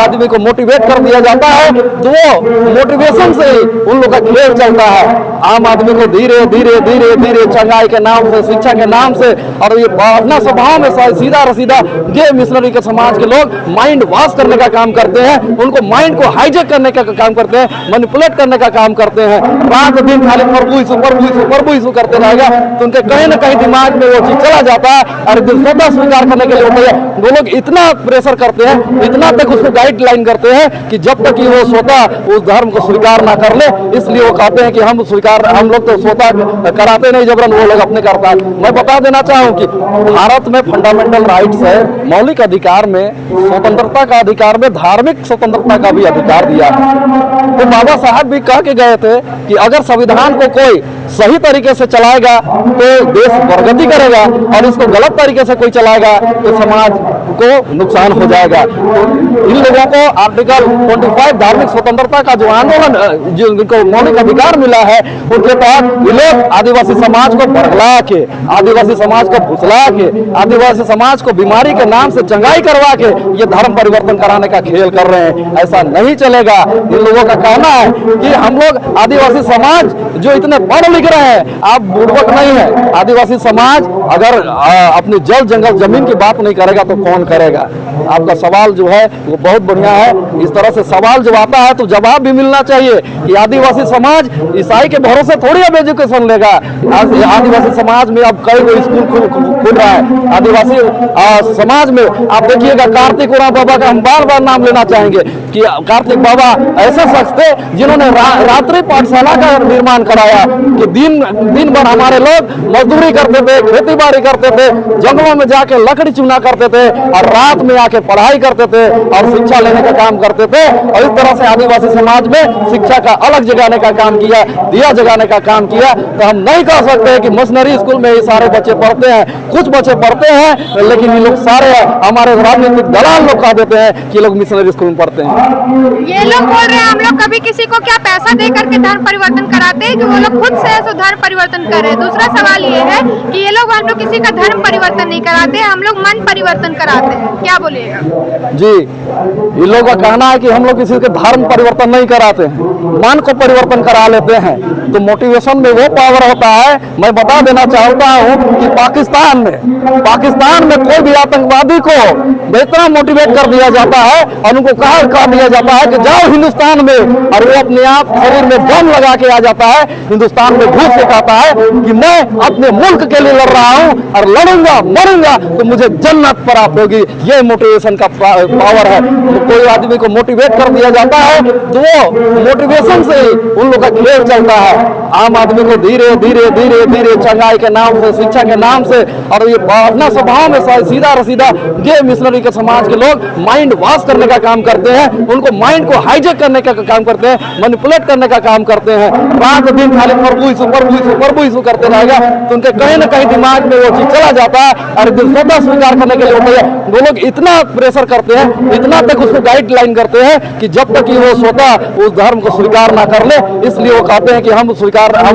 आदमी को मोटिवेट कर दिया जाता है तो वो मोटिवेशन से ही उन लोग का खेल चलता है। आम आदमी को धीरे धीरे धीरे धीरे चंगाई के नाम से, शिक्षा के नाम से और ये अपना स्वभाव में सीधा सीधा ये मिशनरी के समाज के लोग माइंड वॉश करने का काम करते हैं, उनको माइंड को हाईजेक करने का काम करते हैं, मैनिपुलेट करने का काम करते हैं। रात दिन खाली प्रभु यीशु करते रहेगा तो उनके कहीं ना कहीं दिमाग में वो चीज चला जाता है और स्वतः स्वीकार करने के लिए वो लोग इतना प्रेशर करते हैं, इतना तक उसको गाइडलाइन करते हैं कि जब तक कि वो स्वतः उस धर्म को स्वीकार ना कर ले, इसलिए वो कहते हैं कि हम लोग तो स्वतः कराते नहीं, जबरन वो लोग अपने करता है। मैं बता देना चाहूँ कि भारत में फंडामेंटल राइट्स है, मौलिक अधिकार में, स्वतंत्रता का अधिकार में धार्मिक स्वतंत्रता का भी अधिकार दिया है। तो बाबा साहब भी कह के गए थे कि अगर संविधान को कोई सही तरीके से चलाएगा तो देश प्रगति करेगा और इसको गलत तरीके से कोई चलाएगा तो समाज को नुकसान हो जाएगा। तो इन लोगों को आर्टिकल 25 धार्मिक स्वतंत्रता का जो आंदोलन, जो इनको मौलिक अधिकार मिला है, उनके तहत ये लोग आदिवासी समाज को बरगला के, आदिवासी समाज को फुसला के, आदिवासी समाज को बीमारी के नाम से चंगाई करवा के ये धर्म परिवर्तन कराने का खेल कर रहे हैं। ऐसा नहीं चलेगा। इन लोगों का कहना है कि हम लोग आदिवासी समाज जो इतने पढ़ लिख रहे हैं, आप बुड़बक नहीं है। आदिवासी समाज अगर अपनी जल जंगल जमीन की बात नहीं करेगा तो कौन करेगा? आपका सवाल जो है वो बहुत बढ़िया है। इस तरह से सवाल जब आता है तो जवाब भी मिलना चाहिए कि आदिवासी समाज ईसाई के भरोसे थोड़ी अब एजुकेशन लेगा। आदिवासी समाज में अब कई गो स्कूल खुल रहा है। आदिवासी समाज में आप देखिएगा, कार्तिक उरांव बाबा का हम बार बार नाम लेना चाहेंगे कि कार्तिक बाबा ऐसे शख्स थे जिन्होंने रात्रि पाठशाला का निर्माण कराया कि दिन भर हमारे लोग मजदूरी करते थे, खेती बाड़ी करते थे, जंगलों में जाके लकड़ी चुना करते थे और रात में आके पढ़ाई करते थे और शिक्षा लेने का काम करते थे। और इस तरह से आदिवासी समाज में शिक्षा का अलग जगाने का काम किया, दिया जगाने का काम किया। तो हम नहीं कह सकते कि मिशनरी स्कूल में ये सारे बच्चे पढ़ते हैं। कुछ बच्चे पढ़ते हैं लेकिन ये लोग सारे हमारे राजनीतिक दलाल लोग कह देते हैं कि लोग मिशनरी स्कूल में पढ़ते हैं। ये लोग बोल रहे हैं हम लोग कभी किसी को क्या पैसा दे करके धर्म परिवर्तन कराते हैं कि वो लोग खुद से धर्म परिवर्तन कर रहे हैं। दूसरा सवाल ये है कि ये लोग हम लोग किसी का धर्म परिवर्तन नहीं कराते, हम लोग मन परिवर्तन कराते हैं। क्या बोलिएगा? जी, ये लोगों का कहना है कि हम लोग किसी के धर्म परिवर्तन नहीं कराते हैं, मन को परिवर्तन करा लेते हैं। तो मोटिवेशन में वो पावर होता है। मैं बता देना चाहता हूँ कि पाकिस्तान में कोई भी आतंकवादी को इतना मोटिवेट कर दिया जाता है और उनको कहा दिया जाता है कि जाओ हिंदुस्तान में, और वो अपने आप शरीर में दम लगा के आ जाता है, हिंदुस्तान में घुस के कहता है कि मैं अपने मुल्क के लिए लड़ रहा हूँ और लड़ूंगा, मरूंगा तो मुझे जन्नत प्राप्त होगी। ये मोटिवेशन का पावर है। कोई आदमी को मोटिवेट कर दिया जाता है तो वो मोटिवेशन से ही उन लोग का खेल चलता है। आम आदमी को धीरे धीरे धीरे धीरे चंगाई के नाम से, शिक्षा के नाम से और ये अपना स्वभाव में सीधा सीधा ये मिशनरी के समाज के लोग माइंड वॉश करने का काम करते हैं, उनको माइंड को हाईजेक करने का काम करते हैं, मैनिपुलेट करने का काम करते हैं। रात दिन खाली प्रभु यीशु करते रहेगा तो उनके कहीं ना कहीं दिमाग में वो चीज चला जाता है और स्वतः स्वीकार करने के लिए वो लोग इतना प्रेशर करते हैं, इतना तक उसको गाइडलाइन करते हैं कि जब तक कि वो स्वतः उस धर्म को स्वीकार ना कर ले, इसलिए वो कहते हैं कि हम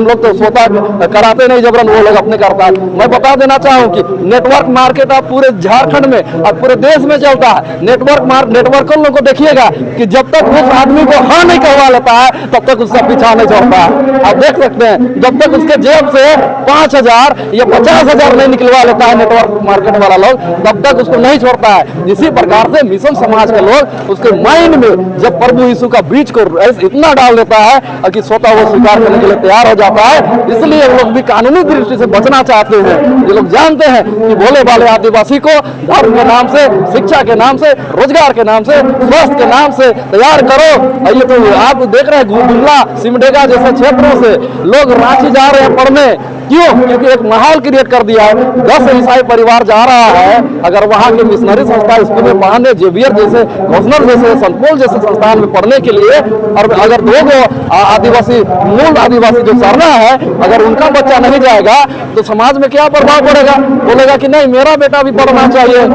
लोग तो स्वतः कराते नहीं, जबरन वो लोग अपने करता है। मैं बता देना चाहूँ कि नेटवर्क मार्केट अब पूरे झारखंड में और पूरे देश में चलता है। नेटवर्क लोगों को देखिएगा कि जब तक उस आदमी को हाँ नहीं कहवा लेता है तब तक उसका पीछा नहीं छोड़ता है। आप देख सकते हैं जब तक उसके जेब से 5,000 या 50,000 नहीं निकलवा लेता है नेटवर्क मार्केट वाला लोग, तब तक उसको नहीं छोड़ता है। इसी प्रकार से मिशन समाज के लोग उसके माइंड में जब प्रभु यीशु का बीज को इतना डाल देता है कि स्वतः वो स्वीकार करने के लिए तैयार हो जाता है। इसलिए वो लोग भी कानूनी दृष्टि से बचना चाहते हैं। ये लोग जानते हैं कि भोले भाले आदिवासी को धर्म के नाम से, शिक्षा के नाम से, रोजगार के नाम से, स्वास्थ्य के नाम से तैयार करो। ये तो आप देख रहे हैं गुमला, सिमडेगा जैसे क्षेत्रों से लोग रांची जा रहे हैं पढ़ने। क्यों? क्योंकि एक माहौल क्रिएट कर दिया है। 10 ईसाई परिवार जा रहा है, अगर वहाँ के मिशनरी संस्था स्कूल में पढ़ने, जेवियर जैसे, घोषणर जैसे, संतपोल जैसे संस्थान में पढ़ने के लिए, और अगर 2 आदिवासी मूल आदिवासी जो सरना है, अगर उनका बच्चा नहीं जाएगा तो समाज में क्या प्रभाव पड़ेगा? बोलेगा कि नहीं मेरा बेटा भी पढ़ना चाहिए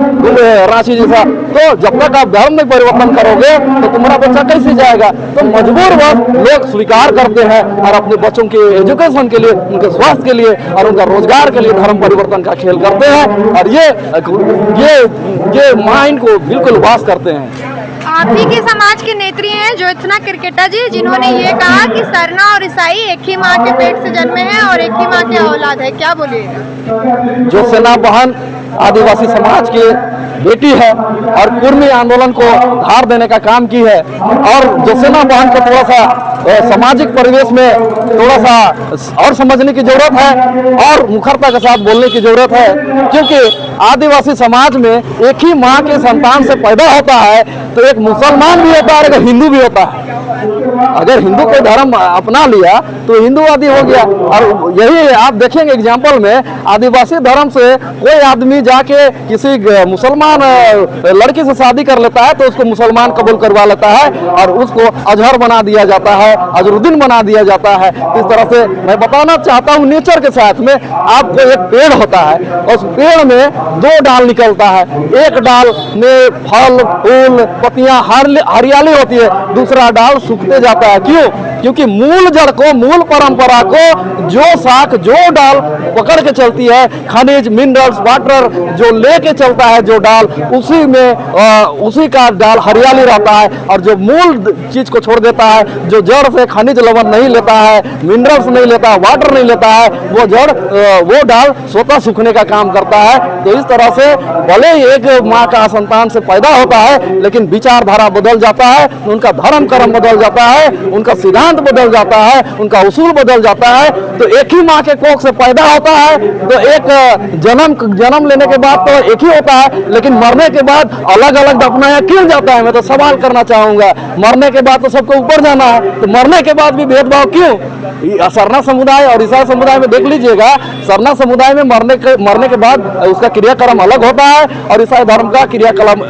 रांची जैसा। तो जब तक आप धर्म में परिवर्तन करोगे तो तुम्हारा बच्चा कैसे जाएगा? तो मजबूर लोग स्वीकार करते हैं और अपने बच्चों के एजुकेशन के लिए, उनके स्वास्थ्य के लिए और उनका रोजगार के लिए धर्म परिवर्तन का खेल करते हैं और ये माइंड को बिल्कुल वास करते हैं। आप ही के समाज के नेत्री हैं ज्योत्सना क्रिकेटर जी, जिन्होंने ये कहा कि सरना और ईसाई एक ही माँ के पेट से जन्मे हैं और एक ही माँ के औलाद है, क्या बोलिएगा? ज्योत्सना बहन आदिवासी समाज की बेटी है और कुर्मी आंदोलन को धार देने का काम की है, और ज्योत्सना बहन को थोड़ा सा सामाजिक परिवेश में थोड़ा सा और समझने की जरूरत है और मुखरता के साथ बोलने की जरूरत है, क्योंकि आदिवासी समाज में एक ही माँ के संतान से पैदा होता है तो एक मुसलमान भी होता है और एक हिंदू भी होता है। अगर हिंदू कोई धर्म अपना लिया तो हिंदूवादी हो गया। और यही आप देखेंगे एग्जाम्पल में, आदिवासी धर्म से कोई आदमी जाके किसी मुसलमान लड़की से शादी कर लेता है तो उसको मुसलमान कबूल करवा लेता है और उसको अजहर बना दिया जाता है, अजरुद्दीन बना दिया जाता है। इस तरह से मैं बताना चाहता हूँ, नेचर के साथ में आपको एक पेड़ होता है, उस पेड़ में दो डाल निकलता है, एक डाल में फल फूल पत्तियां हरियाली होती है, दूसरा डाल सूखते जाता है। क्यों? क्योंकि मूल जड़ को, मूल परंपरा को जो शाख जो डाल पकड़ के चलती है, खनिज मिनरल्स वाटर जो लेके चलता है, जो डाल उसी में उसी का डाल हरियाली रहता है, और जो मूल चीज को छोड़ देता है, जो जड़ से खनिज लवण नहीं लेता है, मिनरल्स नहीं लेता है, वाटर नहीं लेता है, वो जड़ वो डाल स्वतः सूखने का काम करता है। तो इस तरह से भले ही एक माँ का संतान से पैदा होता है, लेकिन विचारधारा बदल जाता है, उनका धर्म कर्म बदल जाता है, उनका सिद्धांत बदल जाता है, उनका उसूल बदल जाता है। तो एक ही माँ के कोख से पैदा होता है तो एक जन्म लेने के बाद तो एक ही होता है, लेकिन मरने के बाद अलग अलग दफनाया क्यों जाता है? मैं तो सवाल करना चाहूंगा। मरने के बाद तो सबको ऊपर जाना है, तो मरने के बाद भी भेदभाव क्यों? सरना समुदाय और ईसाई समुदाय में देख लीजिएगा, सरना समुदाय में मरने के बाद उसका क्रियाक्रम अलग होता है और ईसाई धर्म का क्रियाक्रम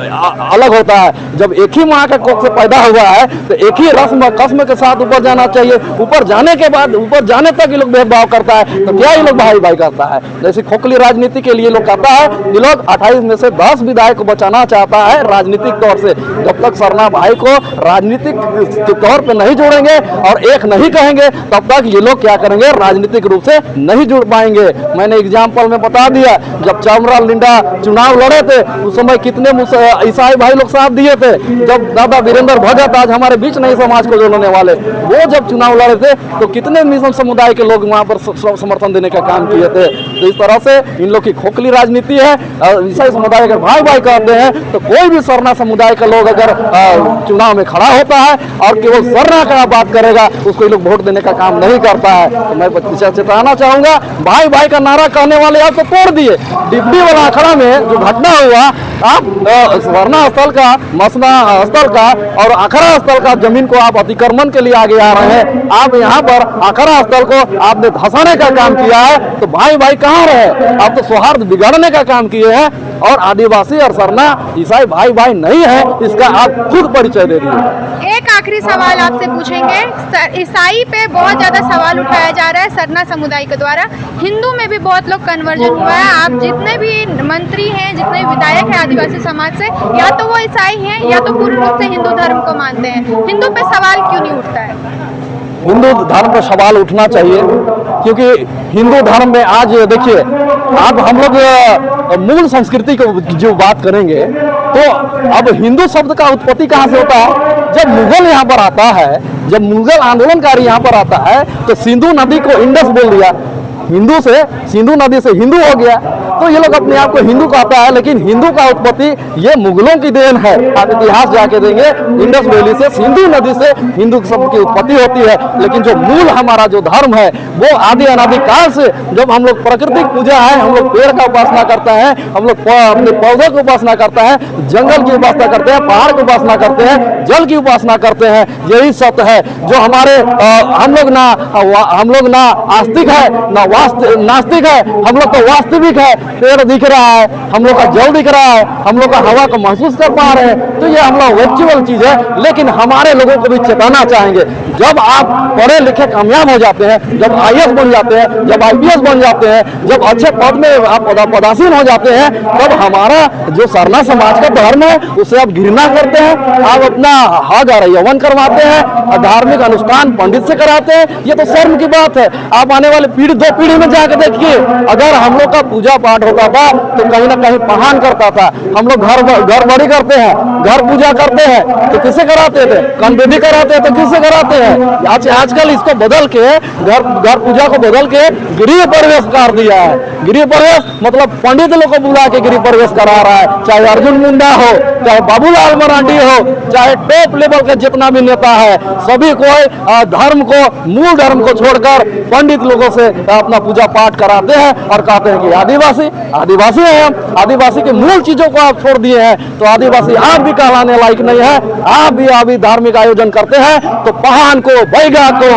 अलग होता है। जब एक ही माँ का कोख से पैदा हुआ है तो एक ही रस्म कस्म के साथ ऊपर जाना चाहिए। ऊपर जाने के बाद, ऊपर जाने तक ये लोग भेदभाव करता है, तो क्या ये लोग भाई भाई करता है? जैसे खोखली राजनीति के लिए लोग कहता है, ये लोग 28 में से 10 विधायक को बचाना चाहता है राजनीतिक तौर से। जब तक सरना भाई को राजनीतिक के तौर पे नहीं जोड़ेंगे और एक नहीं कहेंगे, तब तक ये लोग क्या करेंगे? राजनीतिक रूप से नहीं जुड़ पाएंगे। मैंने एग्जाम्पल में बता दिया, जब चामराल लिंडा चुनाव लड़े थे उस समय कितने ईसाई भाई लोग साथ दिए थे। जब दादा वीरेंद्र भगत आज हमारे बीच नहीं समाज को जोड़ने वाले, वो जब चुनाव लड़े थे तो कितने मिशन समुदाय के लोग वहां पर समर्थन देने का काम किए थे। तो इस तरह से इन लोग की खोखली राजनीति है। और ईसाई समुदाय अगर भाई भाई कहते हैं तो कोई भी सरना समुदाय का लोग अगर चुनाव में खड़ा होता है और केवल सरना का बात करेगा, उसको लोग वोट देने का काम नहीं करता है। तो मैं चेताना चाहूंगा, भाई भाई का नारा कहने वाले आप तो तोड़ दिए। डिब्बी वाला अखड़ा में जो घटना हुआ, आप वर्णा स्थल का, मसना स्थल का और अखड़ा स्थल का जमीन को आप अतिक्रमण के लिए आगे आ रहे हैं। आप यहाँ पर अखड़ा स्थल को आपने धंसाने का काम किया है, तो भाई भाई कहाँ रहे? आप तो सौहार्द बिगाड़ने का काम किए हैं। और आदिवासी और सरना ईसाई भाई भाई नहीं है, इसका आप खुद परिचय दे दीजिए। एक आखिरी सवाल आपसे पूछेंगे, ईसाई पे बहुत ज्यादा सवाल उठाया जा रहा है सरना समुदाय के द्वारा, हिंदू में भी बहुत लोग कन्वर्जन हुआ है। आप जितने भी मंत्री हैं, जितने विधायक हैं आदिवासी समाज से, या तो वो ईसाई हैं या तो पूर्ण रूप से हिंदू धर्म को मानते हैं। हिंदू पे सवाल क्यों नहीं उठता है? हिंदू धर्म पर सवाल उठना चाहिए, क्योंकि हिंदू धर्म में आज देखिए, आप हम लोग मूल संस्कृति को जो बात करेंगे तो अब हिंदू शब्द का उत्पत्ति कहाँ से होता है? जब मुगल यहाँ पर आता है, जब मुगल आंदोलनकारी यहाँ पर आता है तो सिंधु नदी को इंडस बोल दिया, हिंदू से सिंधु नदी से हिंदू हो गया। तो ये लोग अपने आप को हिंदू कहता है, लेकिन हिंदू का उत्पत्ति ये मुगलों की देन है। आप इतिहास जाके देंगे, इंडस वैली से सिंधु नदी से हिंदू शब्द की उत्पत्ति होती है। लेकिन जो मूल हमारा जो धर्म है वो आदि अनादि काल से, जब हम लोग प्राकृतिक पूजा है, हम लोग पेड़ का उपासना करते हैं, हम लोग अपने पौधों की उपासना करते हैं, जंगल की उपासना करते हैं, पहाड़ की उपासना करते हैं, जल की उपासना करते हैं, यही सत्य है। जो हमारे हम लोग ना आस्तिक है ना नास्तिक है, हम लोग तो वास्तविक है। पेड़ दिख रहा है, हम लोग का जल दिख रहा है, हम लोग का हवा को महसूस कर पा रहे हैं, तो ये हम लोग वर्चुअल चीज है। लेकिन हमारे लोगों को भी चेताना चाहेंगे, जब आप पढ़े लिखे कामयाब हो जाते हैं, जब IAS बन जाते हैं, जब IPS बन जाते हैं, जब अच्छे पद में आप पदासीन हो जाते हैं, तब हमारा जो सरना समाज का धर्म है उसे आप घृणा करते हैं, आप अपना हज और यवन करवाते हैं, धार्मिक अनुष्ठान पंडित से कराते हैं। ये तो शर्म की बात है। आप आने वाले पीढ़ी, 2 पीढ़ी में जाकर देखिए, अगर हम लोग का पूजा पाठ होता था तो कहीं ना कहीं पहान करता था। हम लोग घर बड़ी करते हैं, घर पूजा करते हैं तो किसे कराते थे? कनवेदी कराते हैं तो किसे कराते हैं? आजकल इसको बदल के घर पूजा को बदल के गृह प्रवेश कर दिया है। गृह प्रवेश मतलब पंडित लोग को बुला के गृह प्रवेश करा रहा है, चाहे अर्जुन मुंडा हो, चाहे बाबूलाल मरांडी हो, चाहे टॉप लेवल का जितना भी नेता है, सभी को धर्म को, मूल धर्म को छोड़कर पंडित लोगों से अपना पूजा पाठ कराते हैं और कहते हैं कि आदिवासी हैं हम, आदिवासी के मूल चीजों को आप छोड़ दिए हैं तो आदिवासी आप भी कहलाने लायक नहीं है। आप भी धार्मिक आयोजन करते हैं तो पहान को, बैगा को,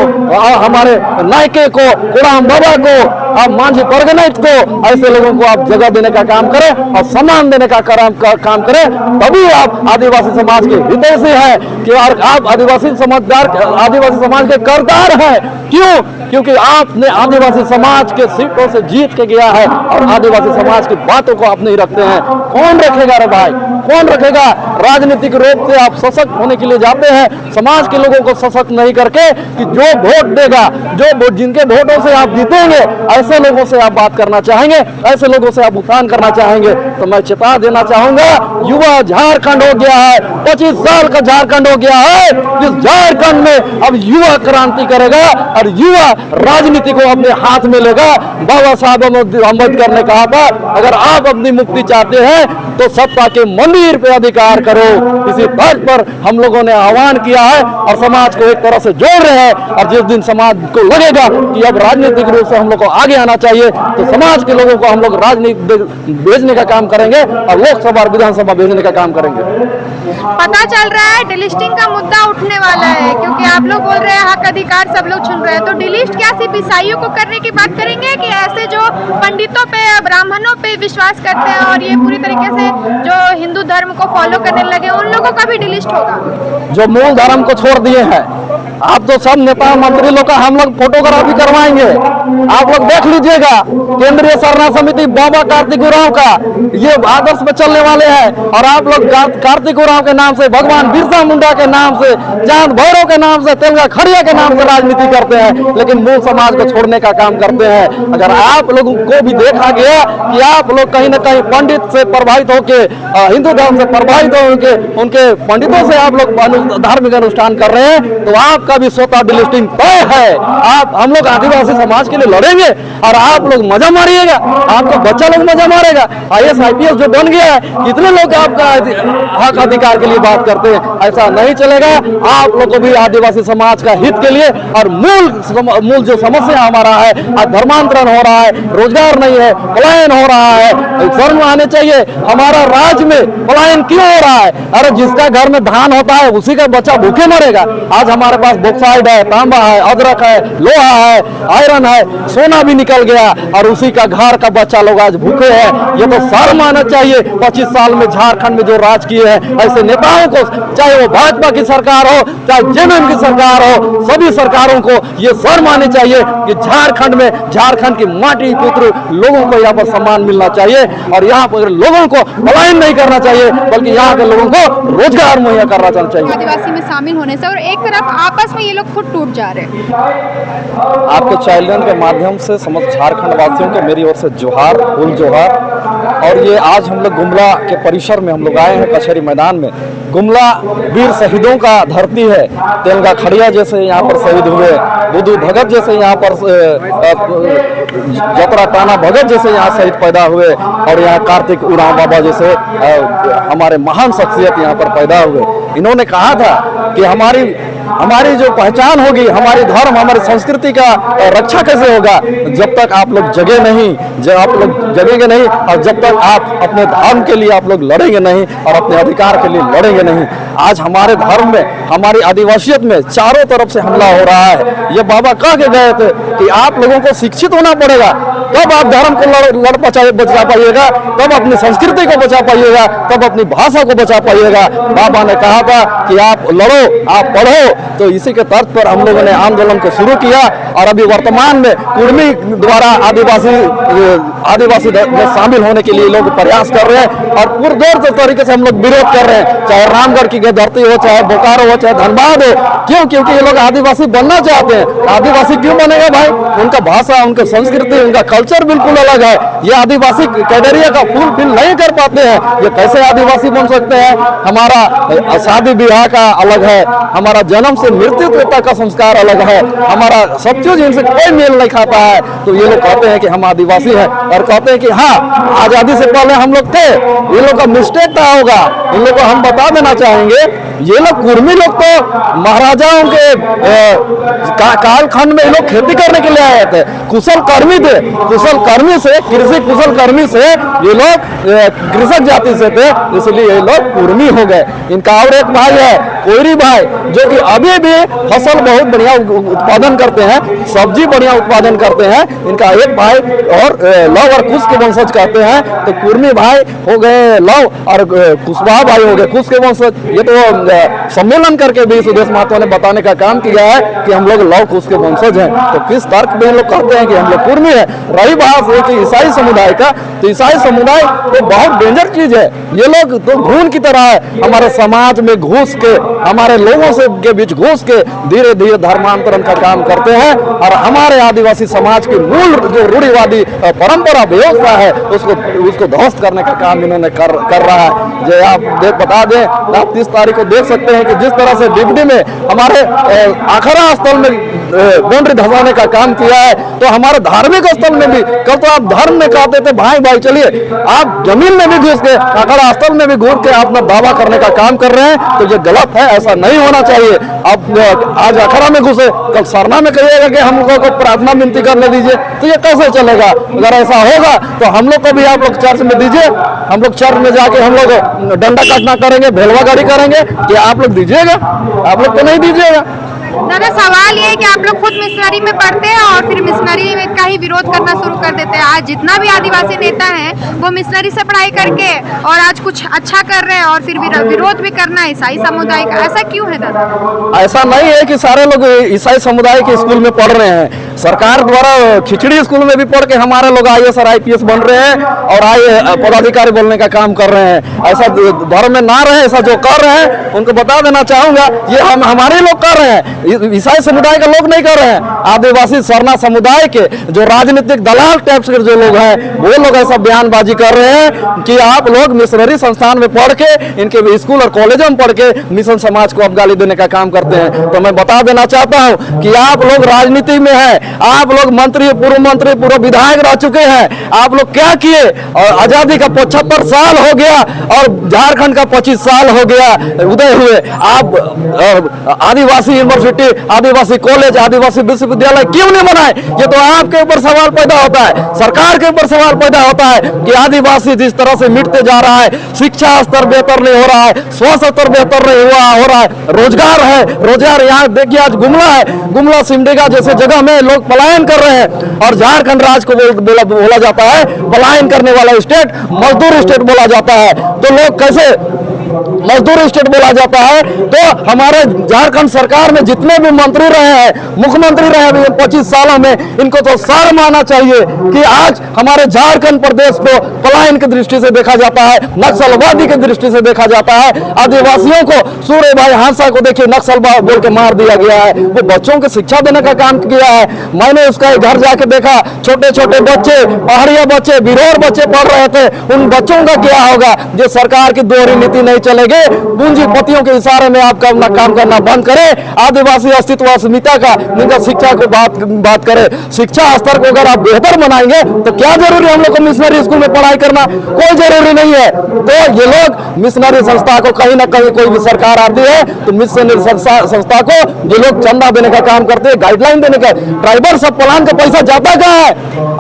हमारे नायके को, कुराम बाबा को, आप मांझी परगनाइट को, ऐसे लोगों को आप जगह देने का काम करें और सम्मान देने का काम करें, तभी आप आदिवासी समाज के हितैषी हैं कि आप आदिवासी समाज के करदार हैं। क्यों? क्योंकि आपने आदिवासी समाज के सीटों से जीत के गया है और आदिवासी समाज की बातों को आप नहीं रखते हैं। कौन रखेगा रे भाई, कौन रखेगा? राजनीतिक रूप से आप सशक्त होने के लिए जाते हैं, समाज के लोगों को सशक्त नहीं करके कि जो वोट देगा, जिनके वोटों से आप जीतेंगे, ऐसे लोगों से आप बात करना चाहेंगे, ऐसे लोगों से आप उत्थान करना चाहेंगे। तो मैं चेता देना चाहूंगा, युवा झारखंड हो गया है, 25 साल का झारखंड हो गया है, जिस झारखंड में अब युवा क्रांति करेगा और युवा राजनीति को अपने हाथ में लेगा। बाबा साहब अम्बेडकर ने कहा था, अगर आप अपनी मुक्ति चाहते हैं तो सत्ता के मंदिर पे अधिकार करो। इसी तर्ज पर हम लोगों ने आह्वान किया है और समाज को एक तरह से जोड़ रहे हैं। और जिस दिन समाज को लगेगा कि अब राजनीतिक रूप से हम लोग को आगे आना चाहिए तो समाज के लोगों को हम लोग राजनीति भेजने का काम करेंगे और लोकसभा और विधानसभा भेजने का काम करेंगे। पता चल रहा है डिलिस्टिंग का मुद्दा उठने वाला है, क्योंकि आप लोग बोल रहे हैं हक अधिकार सब लोग छीन रहे हैं, तो डिलिस्ट क्या सिर्फ ईसाइयों को करने की बात करेंगे कि ऐसे जो पंडितों पे, ब्राह्मणों पे विश्वास करते हैं और ये पूरी तरीके से जो हिंदू धर्म को फॉलो करने लगे उन लोगों का भी डिलिस्ट होगा? जो मूल धर्म को छोड़ दिए हैं, आप तो सब नेता मंत्री लोग का हम लोग फोटोग्राफी करवाएंगे, आप लोग देख लीजिएगा। केंद्रीय सरना समिति बाबा कार्तिक उरांव का ये आदर्श में चलने वाले हैं और आप लोग कार्तिक उरांव के नाम से, भगवान बिरसा मुंडा के नाम से, चांद भैरव के नाम से, तेलगा खड़िया के नाम से राजनीति करते हैं, लेकिन मूल समाज को छोड़ने का काम करते हैं। अगर आप लोगों को भी देखा गया कि आप लोग कहीं ना कहीं पंडित से प्रभावित होके, हिंदू धर्म से प्रभावित होके, उनके पंडितों से आप लोग धार्मिक अनुष्ठान कर रहे हैं, तो आपका भी स्वतः डिलिस्टिंग तय है। हम लोग आदिवासी समाज के लिए लड़ेंगे और आप लोग मजा मारिएगा, आपका बच्चा लोग मजा मारेगा। IAS IPS जो बन गया है, कितने लोग आपका हक अधिकार के लिए बात करते हैं, ऐसा नहीं चलेगा। आप लोग को भी आदिवासी समाज का हित के लिए और मूल जो समस्या हमारा है, आज धर्मांतरण हो रहा है, रोजगार नहीं है, पलायन हो रहा है, शर्म आने चाहिए। हमारा राज्य में पलायन क्यों हो रहा है? अरे जिसका घर में धान होता है उसी का बच्चा भूखे मरेगा। आज हमारे पास बॉक्साइड है, तांबा है, अदरक है, लोहा है, आयरन है, सोना भी निकल गया और उसी का घर का बच्चा लोग आज भूखे हैं। ये तो शर्म आना चाहिए। 25 साल में झारखंड में जो राज किए हैं ऐसे नेताओं को, चाहे वो भाजपा की सरकार हो, चाहे JMM की सरकार हो, सभी सरकारों को ये शर्म आनी चाहिए कि झारखंड में, झारखंड की माटी पुत्र लोगों को यहाँ पर सम्मान मिलना चाहिए और यहाँ पर लोगों को पलायन नहीं करना चाहिए, बल्कि यहाँ के लोगों को रोजगार मुहैया करना चाहिए। आदिवासी में शामिल होने से और एक तरफ आपस में ये लोग खुद टूट जा रहे हैं। आपके चैनल के माध्यम से समस्त झारखंड वासियों को मेरी ओर से जोहार, फूल जोहार। और ये आज हम लोग गुमला के परिसर में हम लोग आए हैं, कचहरी मैदान में। गुमला वीर शहीदों का धरती है। तेलगा खड़िया जैसे यहाँ पर शहीद हुए, बुद्धू भगत जैसे यहाँ पर, जतरा टाना भगत जैसे यहाँ शहीद पैदा हुए और यहाँ कार्तिक उरांव बाबा जैसे हमारे महान शख्सियत यहाँ पर पैदा हुए। इन्होंने कहा था कि हमारी जो पहचान होगी, हमारी धर्म, हमारी संस्कृति का रक्षा कैसे होगा जब तक आप लोग जगे नहीं, जब आप लोग जगेंगे नहीं और जब तक आप अपने धर्म के लिए आप लोग लड़ेंगे नहीं और अपने अधिकार के लिए लड़ेंगे नहीं। आज हमारे धर्म में, हमारी आदिवासियत में चारों तरफ से हमला हो रहा है। ये बाबा कह के गए थे कि आप लोगों को शिक्षित होना पड़ेगा, तब आप धर्म को बचा पाइएगा, तब अपनी संस्कृति को बचा पाइएगा, तब अपनी भाषा को बचा पाइएगा। बाबा ने कहा था कि आप लड़ो, आप पढ़ो। तो इसी के तर्ज पर हम लोगों ने आंदोलन को शुरू किया और अभी वर्तमान में कुर्मी द्वारा आदिवासी में शामिल होने के लिए लोग प्रयास कर रहे हैं और पुरजोर तरीके से हम लोग विरोध कर रहे हैं। चाहे रामगढ़ की बागे धरती हो, चाहे बोकारो हो, चाहे धनबाद हो। क्यों? क्योंकि ये लोग आदिवासी बनना चाहते हैं। आदिवासी क्यों बनेगा भाई? उनका भाषा, उनकी संस्कृति, उनका कल्चर बिल्कुल अलग है। ये आदिवासी कैडेरिया का फुल फिल नहीं कर पाते हैं, ये कैसे आदिवासी बन सकते हैं? हमारा शादी ब्याह का अलग है, हमारा जन्म से मृत्यु तक का संस्कार अलग है, हमारा सब चीज इनसे कोई मेल नहीं खाता है। तो ये लोग कहते हैं कि हम आदिवासी हैं और कहते हैं कि हाँ, आजादी से पहले हम लोग थे। ये लोग का मिस्टेक क्या होगा? इन लोग को हम बता देना चाहेंगे, ये लोग कुर्मी लोग तो महाराजाओं के कालखंड में ये लोग खेती करने के लिए आए थे, कुशल कर्मी थे। कुशल कर्मी से, कृषि कुशल कर्मी से ये लोग कृषक जाति से थे, इसलिए ये लोग कुर्मी हो गए। इनका और एक भाई है कोयरी भाई, जो कि अभी भी फसल बहुत बढ़िया उत्पादन करते हैं, सब्जी बढ़िया उत्पादन करते हैं। इनका एक भाई और लव और कुश के वंशज कहते हैं। तो कुर्मी भाई हो गए लव और कुशवाहा भाई हो गए कुश के वंशज। ये तो सम्मेलन करके भी सुदेश महतो ने बताने का काम किया है कि हम लोग लव कुश के वंशज हैं। तो किस तर्क में लोग कहते हैं कि हम लोग कुर्मी है? रही बात है कि ईसाई समुदाय का, तो ईसाई समुदाय तो बहुत डेंजर चीज है। ये लोग तो घून की तरह है, हमारे समाज में घुस के, हमारे लोगों से के बीच घुस के धीरे धीरे धर्मांतरण का काम करते हैं और हमारे आदिवासी समाज की मूल जो रूढ़िवादी परंपरा व्यवस्था है उसको ध्वस्त करने का काम इन्होंने कर रहा है। जो आप बता दें, आप 30 तारीख को देख सकते हैं कि जिस तरह से डिबडी में हमारे आखरा स्थल में बाउंड्री धसाने का काम किया है, तो हमारे धार्मिक स्थल में भी कल तो आप धर्म में कहते थे भाई भाई चलिए, आप जमीन में भी घुस के, आखरा स्थल में भी घुस के अपना दावा करने का काम कर रहे हैं। तो ये गलत है, ऐसा नहीं होना चाहिए। अब आज अखड़ा में घुसे, कल सरना में कहिएगा कि हम लोगों को प्रार्थना विनती करने दीजिए, तो ये कैसे चलेगा? अगर ऐसा होगा तो हम लोग को भी आप लोग चर्च में दीजिए, हम लोग चर्च में जाके हम लोग डंडा काटना करेंगे, भेलवा गाड़ी करेंगे, कि आप लोग दीजिएगा? आप लोग तो नहीं दीजिएगा। दादा, सवाल ये है कि आप लोग खुद मिशनरी में पढ़ते हैं और फिर मिशनरी में का ही विरोध करना शुरू कर देते हैं। आज जितना भी आदिवासी नेता हैं वो मिशनरी से पढ़ाई करके और आज कुछ अच्छा कर रहे हैं और फिर विरोध भी करना है ईसाई समुदाय का। ऐसा क्यों है दादा? ऐसा नहीं है कि सारे लोग ईसाई समुदाय के स्कूल में पढ़ रहे हैं। सरकार द्वारा खिचड़ी स्कूल में भी पढ़ के हमारे लोग IAS और IPS बन रहे हैं और पदाधिकारी बोलने का काम कर रहे हैं। ऐसा धर्म में ना रहे, ऐसा जो कर रहे हैं उनको बता देना चाहूंगा, ये हमारे लोग कर रहे हैं, ईसाई समुदाय के लोग नहीं कर रहे हैं। आदिवासी सरना समुदाय के जो राजनीतिक दलाल टाइप के जो लोग हैं वो लोग ऐसा बयानबाजी कर रहे हैं कि आप लोग मिशनरी संस्थान में पढ़ के, इनके स्कूल और कॉलेजों में पढ़ के मिशन समाज को आप गाली देने का काम करते हैं। तो मैं बता देना चाहता हूं कि आप लोग राजनीति में हैं, आप लोग मंत्री, पूर्व विधायक रह चुके हैं। आप लोग क्या किए? और आजादी का 75 साल हो गया और झारखंड का 25 साल हो गया उदय हुए। आप आदिवासी यूनिवर्सिटी, आदिवासी कॉलेज, आदिवासी विश्वविद्यालय क्यों नहीं बनाए? ये तो आपके ऊपर सवाल पैदा होता है, सरकार के ऊपर सवाल पैदा होता है कि आदिवासी जिस तरह से मिटते जा रहा है, शिक्षा स्तर बेहतर नहीं हो रहा है, स्वास्थ्य स्तर बेहतर नहीं हो रहा है, रोजगार है, रोजगार यहाँ देखिए आज गुमला है, गुमला सिमडेगा जैसे जगह में लोग पलायन कर रहे हैं और झारखंड राज्य को बोला जाता है पलायन करने वाला स्टेट, मजदूर स्टेट बोला जाता है। तो लोग कैसे मजदूर स्टेट बोला जाता है? तो हमारे झारखंड सरकार में जितने भी मंत्री रहे हैं, मुख्यमंत्री रहे हैं 25 सालों में, इनको तो शर्म आना चाहिए कि आज हमारे झारखंड प्रदेश को पलायन की दृष्टि से देखा जाता है, नक्सलवादी की दृष्टि से देखा जाता है। आदिवासियों को, सूर्य भाई हांसा को देखिए नक्सल बोल के मार दिया गया है। वो बच्चों को शिक्षा देने का काम किया है। मैंने उसका घर जाके देखा, छोटे छोटे बच्चे, पहाड़िया बच्चे, बिरौर बच्चे पढ़ रहे थे। उन बच्चों का क्या होगा? जो सरकार की दोहरी नीति नहीं चलेगी, पूंजीपतियों के इशारे में आप काम करना बंद करें। आदिवासी अस्तित्व अस्मिता का, जिनका शिक्षा को बात करें, शिक्षा स्तर को अगर आप बेहतर बनाएंगे तो क्या जरूरी हम लोग को मिशनरी स्कूल में पढ़ाई करना? कोई जरूरी नहीं है। तो ये लोग मिशनरी संस्था को कहीं ना कहीं कोई भी सरकार आती है तो मिशनरी संस्था को ये लोग चंदा देने का काम करते हैं, गाइडलाइन देने का। ट्राइबल सब प्लान का पैसा जाता कहाँ है?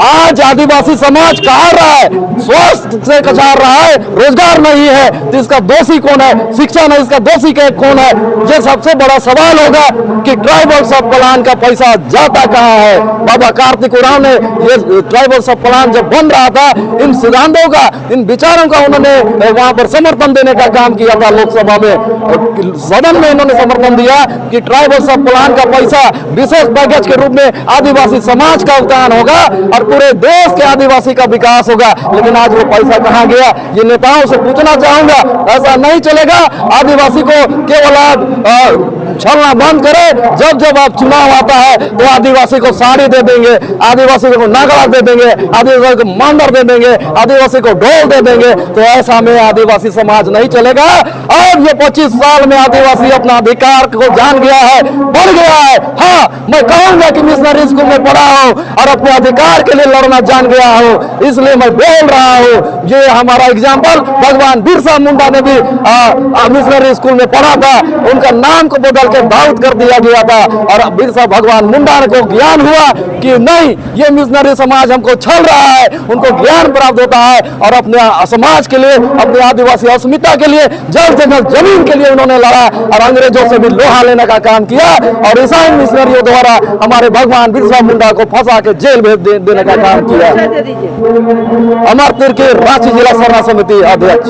आज आदिवासी समाज कहा रहा है, स्वास्थ्य से कचार रहा है, रोजगार नहीं है, तो इसका दोषी कौन है? शिक्षा नहीं, इसका दोषी कौन है? ये सबसे बड़ा सवाल होगा कि ट्राइबल सब प्लान का पैसा जाता कहाँ है? बाबा कार्तिक उरांव ने ये ट्राइबल सब प्लान जब बन रहा था, इन सिद्धांतों का, इन विचारों का उन्होंने वहां पर समर्थन देने का काम किया था लोकसभा में, सदन में इन्होंने समर्थन दिया कि ट्राइबल सब प्लान का पैसा विशेष पैकेज के रूप में आदिवासी समाज का उत्थान होगा और पूरे देश के आदिवासी का विकास होगा। लेकिन आज वो पैसा कहाँ गया? ये नेताओं से पूछना चाहूंगा। ऐसा नहीं चलेगा। आदिवासी को केवल छलना बंद करे। जब जब आप चुनाव आता है तो आदिवासी को साड़ी दे देंगे, आदिवासी को नागरा दे देंगे, आदिवासी को मंडर दे देंगे, आदिवासी को ढोल दे देंगे। तो ऐसा में आदिवासी समाज नहीं चलेगा। अब ये 25 साल में आदिवासी अपना अधिकार को जान गया है, बढ़ गया है। हाँ, मैं कहूंगा कि मिशनरी स्कूल में पढ़ा हो और अपने अधिकार के लिए लड़ना जान गया हो, इसलिए मैं बोल रहा हूँ। ये हमारा एग्जाम्पल भगवान बिरसा मुंडा ने भी मिशनरी स्कूल में पढ़ा था। उनका नाम को बदल के दाऊद कर दिया गया था और बिरसा भगवान मुंडा को ज्ञान हुआ कि नहीं, ये मिशनरी समाज हमको छल रहा है। उनको ज्ञान प्राप्त होता है और अपने समाज के लिए, अपने आदिवासी अस्मिता के लिए, जल्द से जल्द जमीन के लिए उन्होंने लड़ा और अंग्रेजों से भी लोहा लेने का काम किया और ईसाई मिशनरियों द्वारा हमारे भगवान बिरसा मुंडा को फंसा के जेल भेज देने का काम किया। अमर तिर्की, रांची जिला सरना समिति अध्यक्ष।